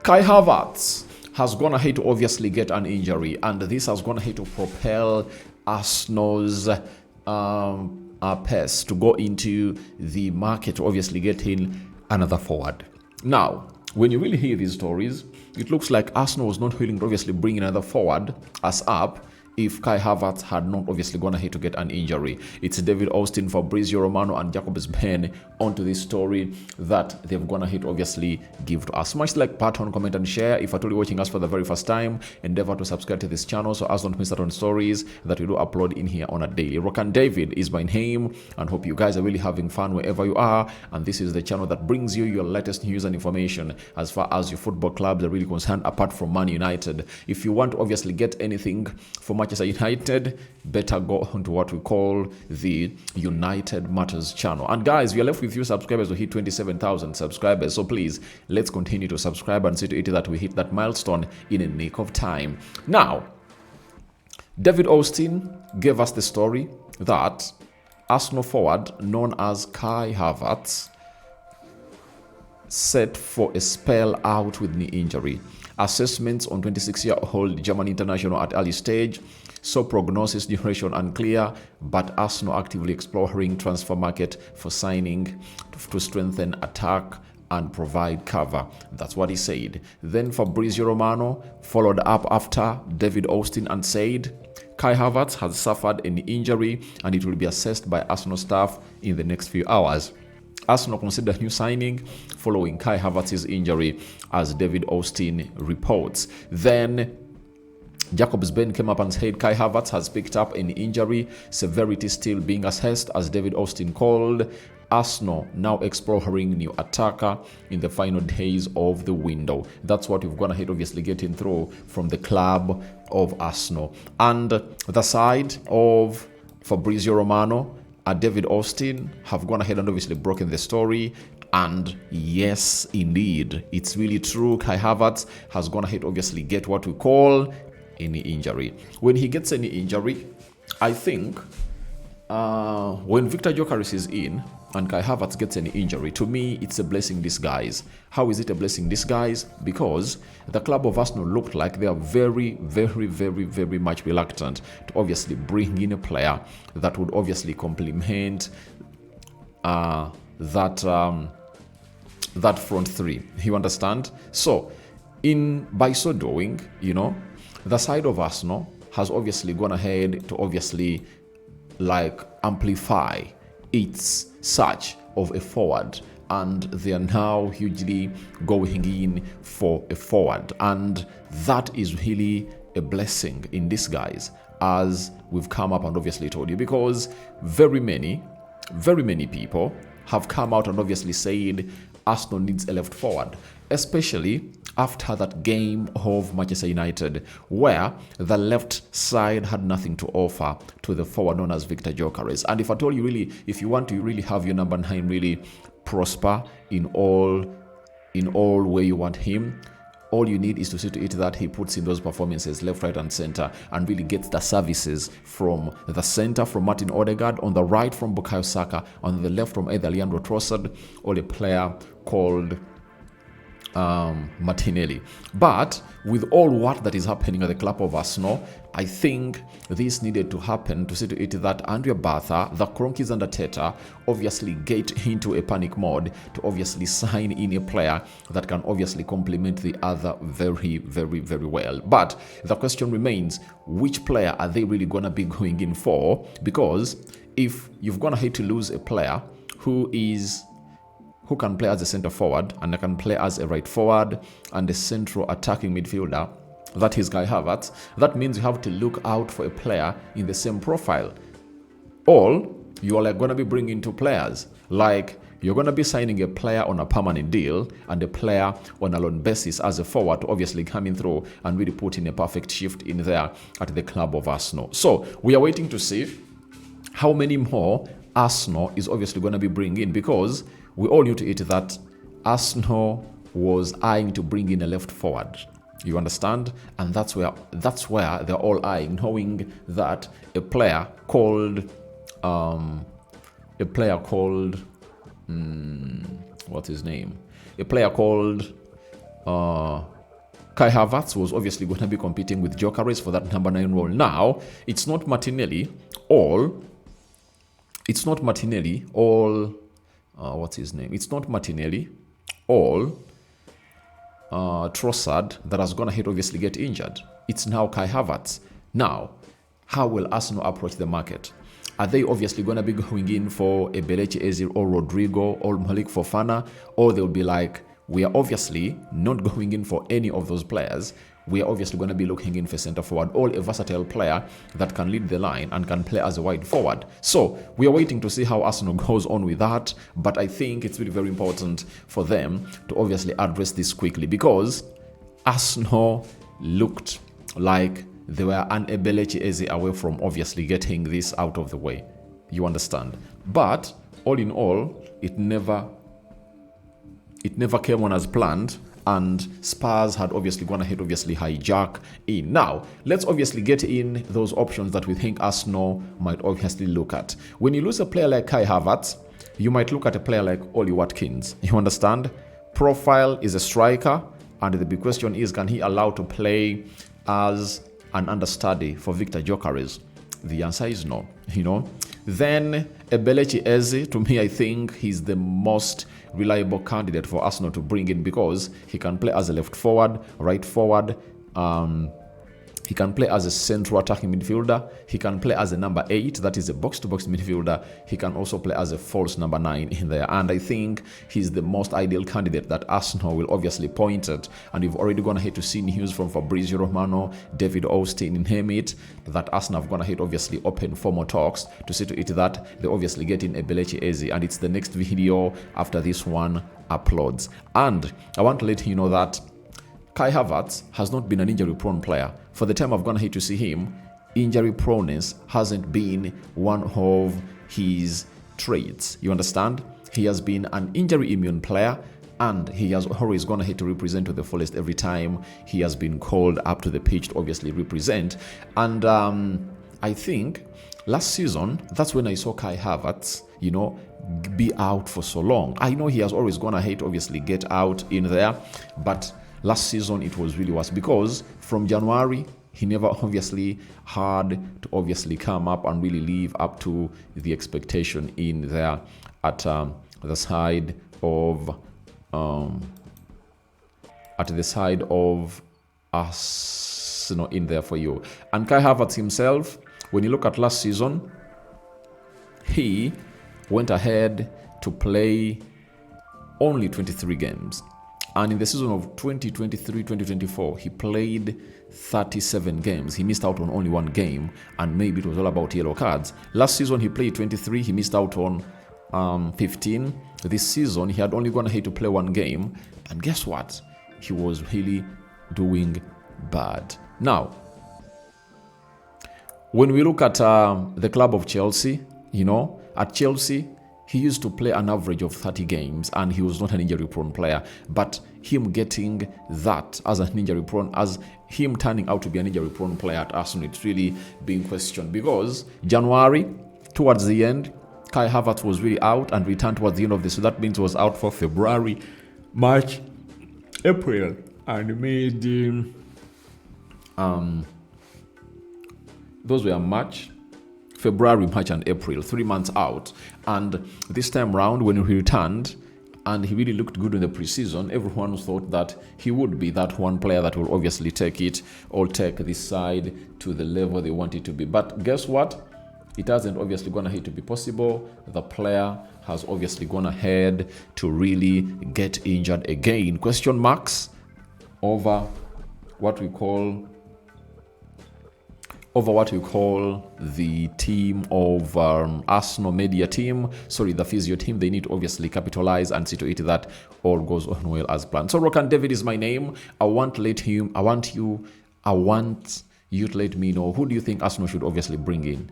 Kai Havertz has gone ahead to obviously get an injury, and this has gone ahead to propel Arsenal's pace to go into the market to obviously getting another forward. Now, when you really hear these stories, it looks like Arsenal was not willing to obviously bring another forward as up if Kai Havertz had not obviously gone ahead to get an injury. It's David Austin, Fabrizio Romano, and Jacobs Ben onto this story that they've gone ahead to obviously give to us. Much like button, comment, and share. If you're totally watching us for the very first time, endeavor to subscribe to this channel so as don't miss out on stories that we do upload in here on a daily. Rokani David is my name, and hope you guys are really having fun wherever you are. And this is the channel that brings you your latest news and information as far as your football clubs are really concerned, apart from Man United. If you want to obviously get anything for Manchester United, better go onto what we call the United Matters channel. And guys, we are left with few subscribers to hit 27,000 subscribers, so please let's continue to subscribe and see to it that we hit that milestone in a nick of time. Now, David Austin gave us the story that Arsenal forward known as Kai Havertz set for a spell out with knee injury. Assessments on 26-year-old German international at early stage, so prognosis duration unclear, but Arsenal actively exploring transfer market for signing to strengthen attack and provide cover. That's what he said. Then Fabrizio Romano followed up after David Austin and said, Kai Havertz has suffered an injury and it will be assessed by Arsenal staff in the next few hours. Arsenal consider new signing following Kai Havertz's injury, as David Austin reports. Then Jacobs Ben came up and said Kai Havertz has picked up an injury, severity still being assessed, as David Austin called. Arsenal now exploring new attacker in the final days of the window. That's what we've gone ahead obviously getting through from the club of Arsenal. And the side of Fabrizio Romano, David Austin have gone ahead and obviously broken the story. And yes, indeed, it's really true. Kai Havertz has gone ahead obviously get what we call any injury. When he gets any injury, I think when Victor Gyökeres is in and Kai Havertz gets any injury, to me, it's a blessing in disguise. How is it a blessing in disguise? Because the club of Arsenal looked like they are very, very, very, very much reluctant to obviously bring in a player that would obviously complement that front three. You understand? So, by so doing, you know, the side of Arsenal has obviously gone ahead to obviously amplify its search of a forward, and they are now hugely going in for a forward, and that is really a blessing in disguise, as we've come up and obviously told you, because very many people have come out and obviously said Arsenal needs a left forward, especially after that game of Manchester United, where the left side had nothing to offer to the forward known as Victor Gyökeres. And if at all you really, if you want to really have your number 9 really prosper in all way you want him, all you need is to see to it that he puts in those performances left, right, and center, and really gets the services from the center from Martin Odegaard, on the right from Bukayo Saka, on the left from either Leandro Trossard or a player called Martinelli. But with all what that is happening at the club of Arsenal, I think this needed to happen to see to it that Andrea Bartha, the Kroenkes and Arteta obviously get into a panic mode to obviously sign in a player that can obviously complement the other very, very, very well. But the question remains, which player are they really going to be going in for? Because if you've gone ahead to lose a player who can play as a center forward and can play as a right forward and a central attacking midfielder, that is Kai Havertz, that means you have to look out for a player in the same profile. Or you are going to be bringing two players, like you're going to be signing a player on a permanent deal and a player on a loan basis as a forward to obviously coming through and really put in a perfect shift in there at the club of Arsenal. So we are waiting to see how many more Arsenal is obviously going to be bringing in, because we all knew to it that Arsenal was eyeing to bring in a left forward. You understand? And that's where they're all eyeing, knowing that a player called what's his name? A player called Kai Havertz was obviously going to be competing with Gyökeres for that number 9 role. Now, it's not Martinelli or what's his name? It's not Martinelli or Trossard that is going to obviously get injured. It's now Kai Havertz. Now, how will Arsenal approach the market? Are they obviously going to be going in for a Belechi Eze or Rodrigo or Malik Fofana? Or they'll be like, we are obviously not going in for any of those players. We are obviously going to be looking in for centre forward, or a versatile player that can lead the line and can play as a wide forward. So we are waiting to see how Arsenal goes on with that. But I think it's really very important for them to obviously address this quickly, because Arsenal looked like they were an Belechi Eze away from obviously getting this out of the way. You understand? But all in all, it never came on as planned, and Spurs had obviously gone ahead, obviously hijack in. Now, let's obviously get in those options that we think Arsenal might obviously look at. When you lose a player like Kai Havertz, you might look at a player like Ollie Watkins. You understand? Profile is a striker, and the big question is, can he allow to play as an understudy for Victor Gyökeres? The answer is no, Then Belechi Eze, to me, I think he's the most reliable candidate for Arsenal to bring in, because he can play as a left forward, right forward, he can play as a central attacking midfielder, he can play as a number 8, that is a box-to-box midfielder, he can also play as a false number 9 in there, and I think he's the most ideal candidate that Arsenal will obviously point at. And we've already gone ahead to see news from Fabrizio Romano, David Austin in Hemit, that Arsenal have gone ahead obviously open formal talks to see to it that they obviously get in a Belechi Eze, and it's the next video after this one uploads. And I want to let you know that Kai Havertz has not been an injury-prone player. For the time I've gone ahead to see him, injury proneness hasn't been one of his traits. You understand? He has been an injury-immune player, and he has always gone ahead to represent to the fullest every time he has been called up to the pitch to obviously represent. And I think last season, that's when I saw Kai Havertz, be out for so long. I know he has always gone ahead to obviously get out in there, but last season it was really worse, because from January he never obviously had to obviously come up and really live up to the expectation in there at the side of us, in there for you. And Kai Havertz himself, when you look at last season, he went ahead to play only 23 games. And in the season of 2023-2024, he played 37 games. He missed out on only one game, and maybe it was all about yellow cards. Last season, he played 23. He missed out on 15. This season, he had only gone ahead to play one game. And guess what? He was really doing bad. Now, when we look at the club of Chelsea, at Chelsea, he used to play an average of 30 games, and he was not an injury-prone player. But him getting that as an injury-prone, as him turning out to be an injury-prone player at Arsenal, it's really being questioned. Because January, towards the end, Kai Havertz was really out and returned towards the end of this. So that means he was out for February, March, April, and maybe those were March, February, March, and April, 3 months out. And this time round, when he returned and he really looked good in the preseason, everyone thought that he would be that one player that will obviously take it or take this side to the level they want it to be. But guess what? It hasn't obviously gone ahead to be possible. The player has obviously gone ahead to really get injured again. Question marks over what we call the team of Arsenal media team, the physio team. They need to obviously capitalize and see to it that all goes on well as planned. So Rokani David is my name. I want you to let me know, who do you think Arsenal should obviously bring in,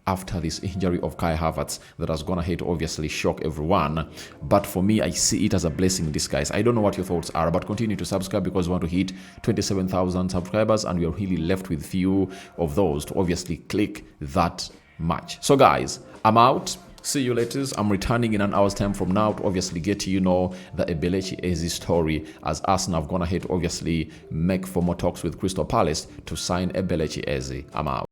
after this injury of Kai Havertz that has gone ahead to obviously shock everyone. But for me, I see it as a blessing in disguise. I don't know what your thoughts are, but continue to subscribe, because we want to hit 27,000 subscribers, and we are really left with few of those to obviously click that much. So guys, I'm out. See you later. I'm returning in an hour's time from now to obviously get the Ebelechi Eze story, as Arsenal have gone ahead to obviously make formal talks with Crystal Palace to sign Ebelechi Eze. I'm out.